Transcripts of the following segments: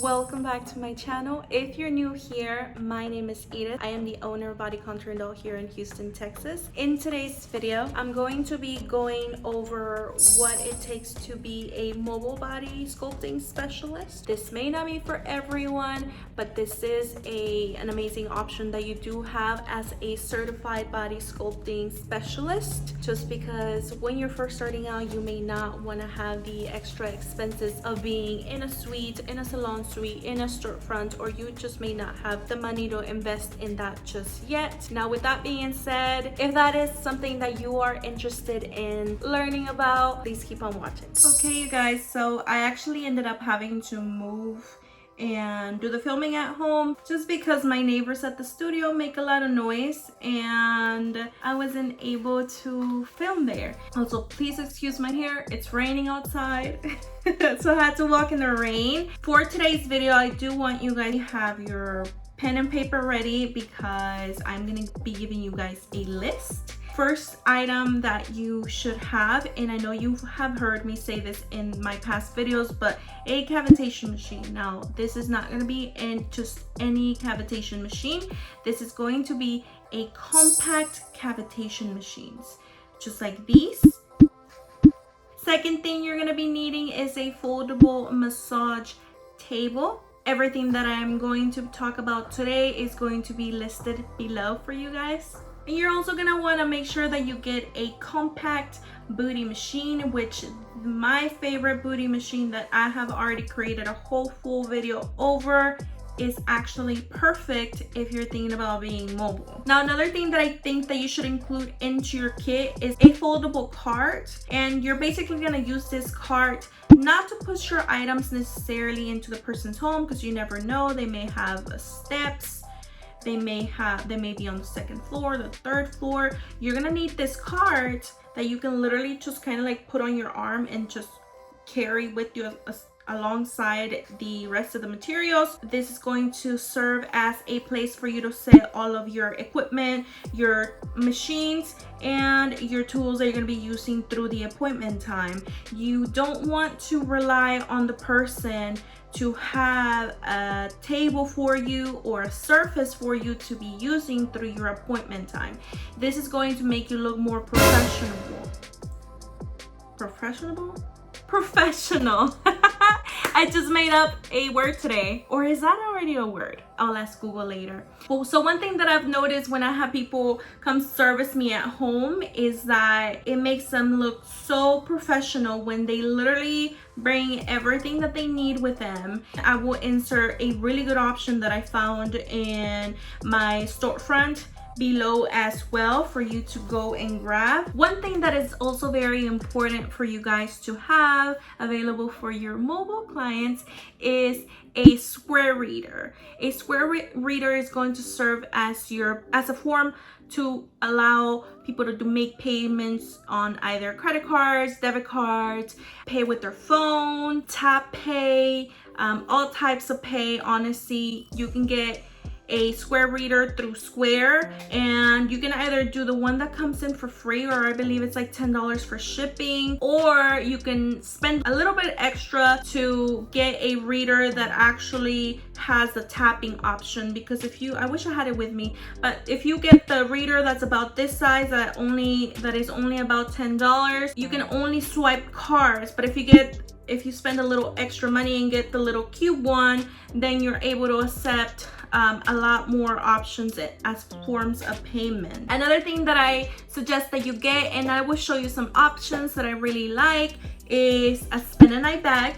Welcome back to my channel. If you're new here, my name is Edith. I am the owner of Body Contour and Doll here in Houston, Texas. In today's video, I'm going to be going over what it takes to be a mobile body sculpting specialist. This may not be for everyone, but this is an amazing option that you do have as a certified body sculpting specialist, just because when you're first starting out, you may not want to have the extra expenses of being in a suite, in a salon suite, in a storefront, or you just may not have the money to invest in that just yet. Now, with that being said, if that is something that you are interested in learning about, please keep on watching. Okay, you guys, so I actually ended up having to move and do the filming at home just because my neighbors at the studio make a lot of noise and I wasn't able to film there. Also, please excuse my hair, it's raining outside. So I had to walk in the rain. For today's video, I do want you guys to have your pen and paper ready because I'm gonna be giving you guys a list. First item that you should have, and I know you have heard me say this in my past videos, but a cavitation machine. Now, this is not going to be in just any cavitation machine. This is going to be a compact cavitation machines, just like these. Second thing you're going to be needing is a foldable massage table. Everything that I'm going to talk about today is going to be listed below for you guys. And you're also gonna wanna make sure that you get a compact booty machine, which my favorite booty machine that I have already created a whole full video over is actually perfect if you're thinking about being mobile. Now, another thing that I think that you should include into your kit is a foldable cart. And you're basically gonna use this cart not to push your items necessarily into the person's home, because you never know, they may have steps. They may be on the second floor, the third floor. You're gonna need this cart that you can literally just kind of like put on your arm and just carry with you alongside the rest of the materials. This is going to serve as a place for you to set all of your equipment, your machines, and your tools that you're going to be using through the appointment time. You don't want to rely on the person to have a table for you or a surface for you to be using through your appointment time. This is going to make you look more professional. I just made up a word today. Or is that already a word? I'll ask Google later. Well, so one thing that I've noticed when I have people come service me at home is that it makes them look so professional when they literally bring everything that they need with them. I will insert a really good option that I found in my storefront below as well for you to go and grab. One thing that is also very important for you guys to have available for your mobile clients is a square reader. A square reader is going to serve as a form to allow people to make payments on either credit cards, debit cards, pay with their phone, tap pay, all types of pay. Honestly, you can get a square reader through Square, and you can either do the one that comes in for free, or I believe it's like $10 for shipping, or you can spend a little bit extra to get a reader that actually has the tapping option. Because I wish I had it with me, but if you get the reader that's about this size that is only about $10, you can only swipe cards. But if you spend a little extra money and get the little cube one, then you're able to accept a lot more options as forms of payment. Another thing that I suggest that you get, and I will show you some options that I really like, is a spin a night bag.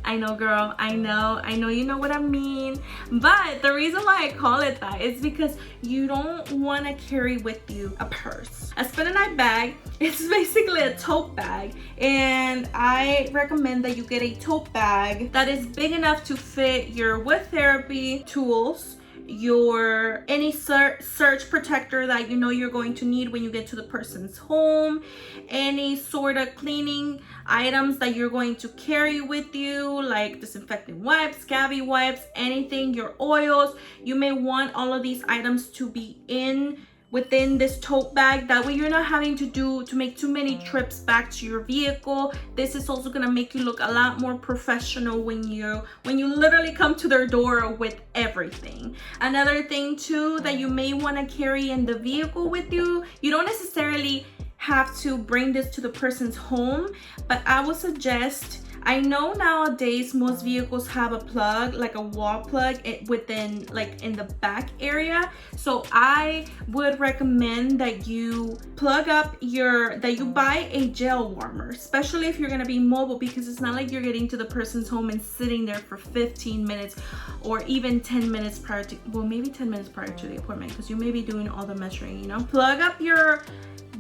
I know, girl, I know you know what I mean, but the reason why I call it that is because you don't want to carry with you a purse. A spin a night bag, it's basically a tote bag, and I recommend that you get a tote bag that is big enough to fit your wood therapy tools, any search protector that you know you're going to need when you get to the person's home, any sort of cleaning items that you're going to carry with you, like disinfectant wipes, scabby wipes, anything, your oils. You may want all of these items to be in within this tote bag. That way you're not having to make too many trips back to your vehicle. This is also gonna make you look a lot more professional when you literally come to their door with everything. Another thing too that you may want to carry in the vehicle with you, you don't necessarily have to bring this to the person's home, but I would suggest, I know nowadays most vehicles have a plug, like a wall plug within, like in the back area. So I would recommend that you plug up that you buy a gel warmer, especially if you're gonna be mobile, because it's not like you're getting to the person's home and sitting there for 15 minutes or even 10 minutes prior to, well, maybe 10 minutes prior to the appointment, because you may be doing all the measuring, you know?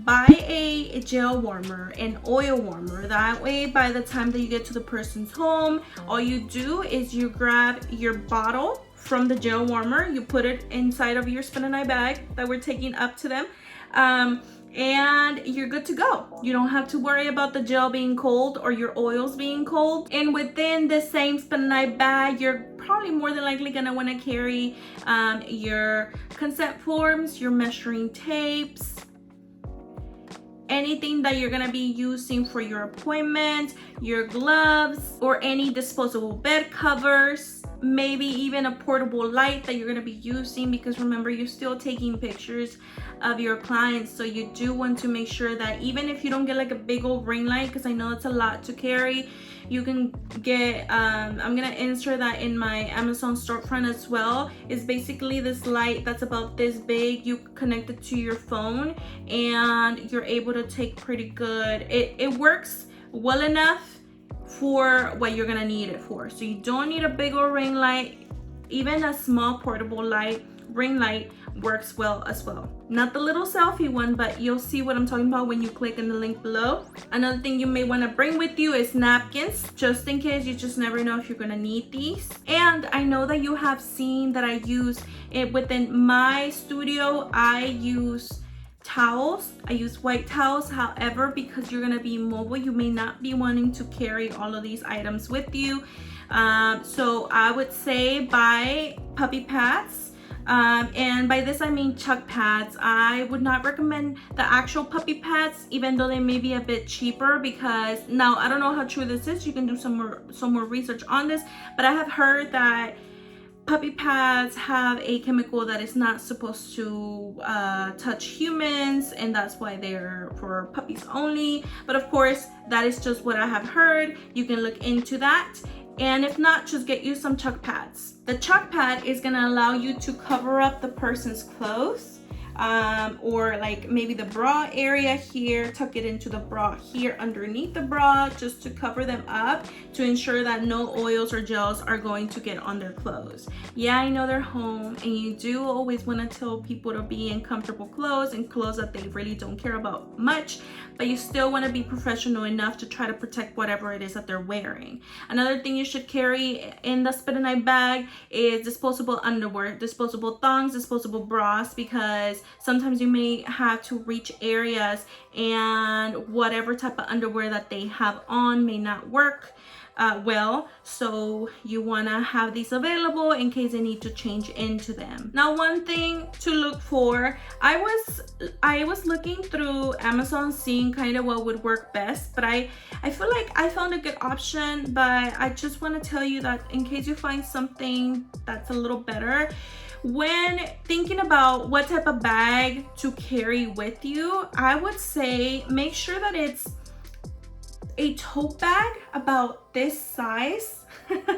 Buy a gel warmer, an oil warmer. That way, by the time that you get to the person's home, all you do is you grab your bottle from the gel warmer, you put it inside of your spin and eye bag that we're taking up to them, and you're good to go. You don't have to worry about the gel being cold or your oils being cold. And within the same spin and eye bag, you're probably more than likely gonna want to carry your consent forms, your measuring tapes, anything that you're gonna be using for your appointment, your gloves, or any disposable bed covers, maybe even a portable light that you're gonna be using, because remember, you're still taking pictures of your clients, so you do want to make sure that even if you don't get like a big old ring light, because I know it's a lot to carry, you can get I'm gonna insert that in my Amazon storefront as well. It's basically this light that's about this big. You connect it to your phone and you're able to take pretty good, it works well enough for what you're gonna need it for. So you don't need a big old ring light. Even a small portable ring light works well as well. Not the little selfie one, but you'll see what I'm talking about when you click in the link below. Another thing you may want to bring with you is napkins, just in case. You just never know if you're gonna need these. And I know that you have seen that I use it within my studio. I use towels. I use white towels. However, because you're gonna be mobile, you may not be wanting to carry all of these items with you. So I would say buy puppy pads. And by this I mean chuck pads. I would not recommend the actual puppy pads, even though they may be a bit cheaper, because now I don't know how true this is. You can do some more research on this, but I have heard that puppy pads have a chemical that is not supposed to touch humans, and that's why they're for puppies only. But of course, that is just what I have heard. You can look into that. And if not, just get you some chuck pads. The chuck pad is gonna allow you to cover up the person's clothes, or like maybe the bra area here, tuck it into the bra here underneath the bra, just to cover them up, to ensure that no oils or gels are going to get on their clothes. Yeah, I know they're home, and you do always want to tell people to be in comfortable clothes and clothes that they really don't care about much, but you still want to be professional enough to try to protect whatever it is that they're wearing. Another thing you should carry in the spin and eye bag is disposable underwear, disposable thongs, disposable bras, because sometimes you may have to reach areas and whatever type of underwear that they have on may not work well, so you want to have these available in case they need to change into them. Now, one thing to look for, I was looking through Amazon, seeing kind of what would work best, but I feel like I found a good option. But I just want to tell you that in case you find something that's a little better, when thinking about what type of bag to carry with you, I would say make sure that it's a tote bag about this size.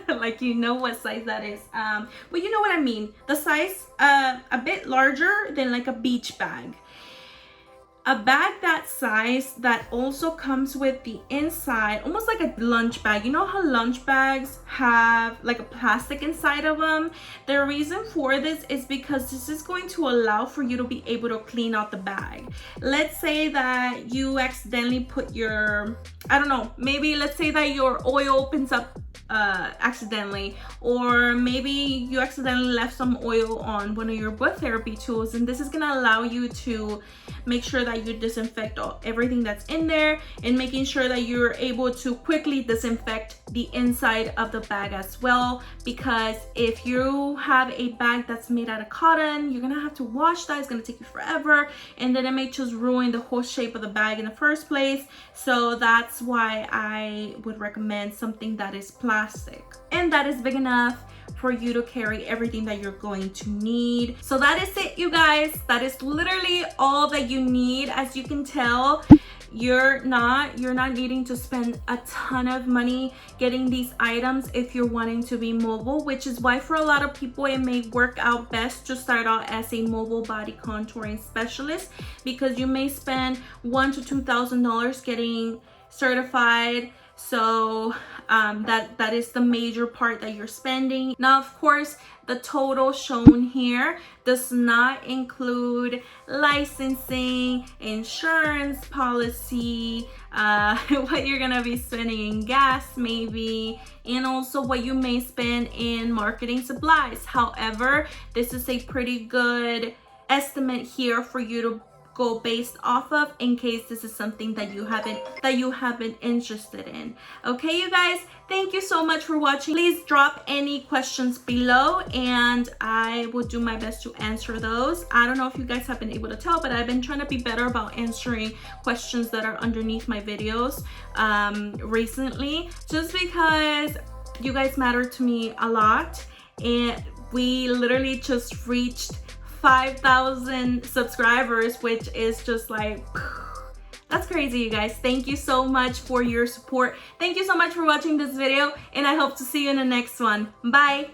Like, you know what size that is, but you know what I mean, the size a bit larger than like a beach bag. A bag that size that also comes with the inside, almost like a lunch bag. You know how lunch bags have like a plastic inside of them? The reason for this is because this is going to allow for you to be able to clean out the bag. Let's say that you accidentally put your, I don't know, maybe let's say that your oil opens up accidentally, or maybe you accidentally left some oil on one of your wood therapy tools, and this is gonna allow you to make sure that you disinfect everything that's in there, and making sure that you're able to quickly disinfect the inside of the bag as well, because if you have a bag that's made out of cotton, you're gonna have to wash that. It's gonna take you forever, and then it may just ruin the whole shape of the bag in the first place. So that's why I would recommend something that is plastic and that is big enough for you to carry everything that you're going to need. So that is it, you guys. That is literally all that you need. As you can tell, you're not needing to spend a ton of money getting these items if you're wanting to be mobile, which is why for a lot of people it may work out best to start out as a mobile body contouring specialist, because you may spend $1,000 to $2,000 getting certified. So that is the major part that you're spending. Now, of course, the total shown here does not include licensing, insurance policy, what you're gonna be spending in gas maybe, and also what you may spend in marketing supplies. However, this is a pretty good estimate here for you to go based off of, in case this is something that you haven't interested in. Okay, you guys, thank you so much for watching. Please drop any questions below and I will do my best to answer those. I don't know if you guys have been able to tell, but I've been trying to be better about answering questions that are underneath my videos recently, just because you guys matter to me a lot, and we literally just reached 5,000 subscribers, which is just like, that's crazy, you guys. Thank you so much for your support. Thank you so much for watching this video, and I hope to see you in the next one. Bye.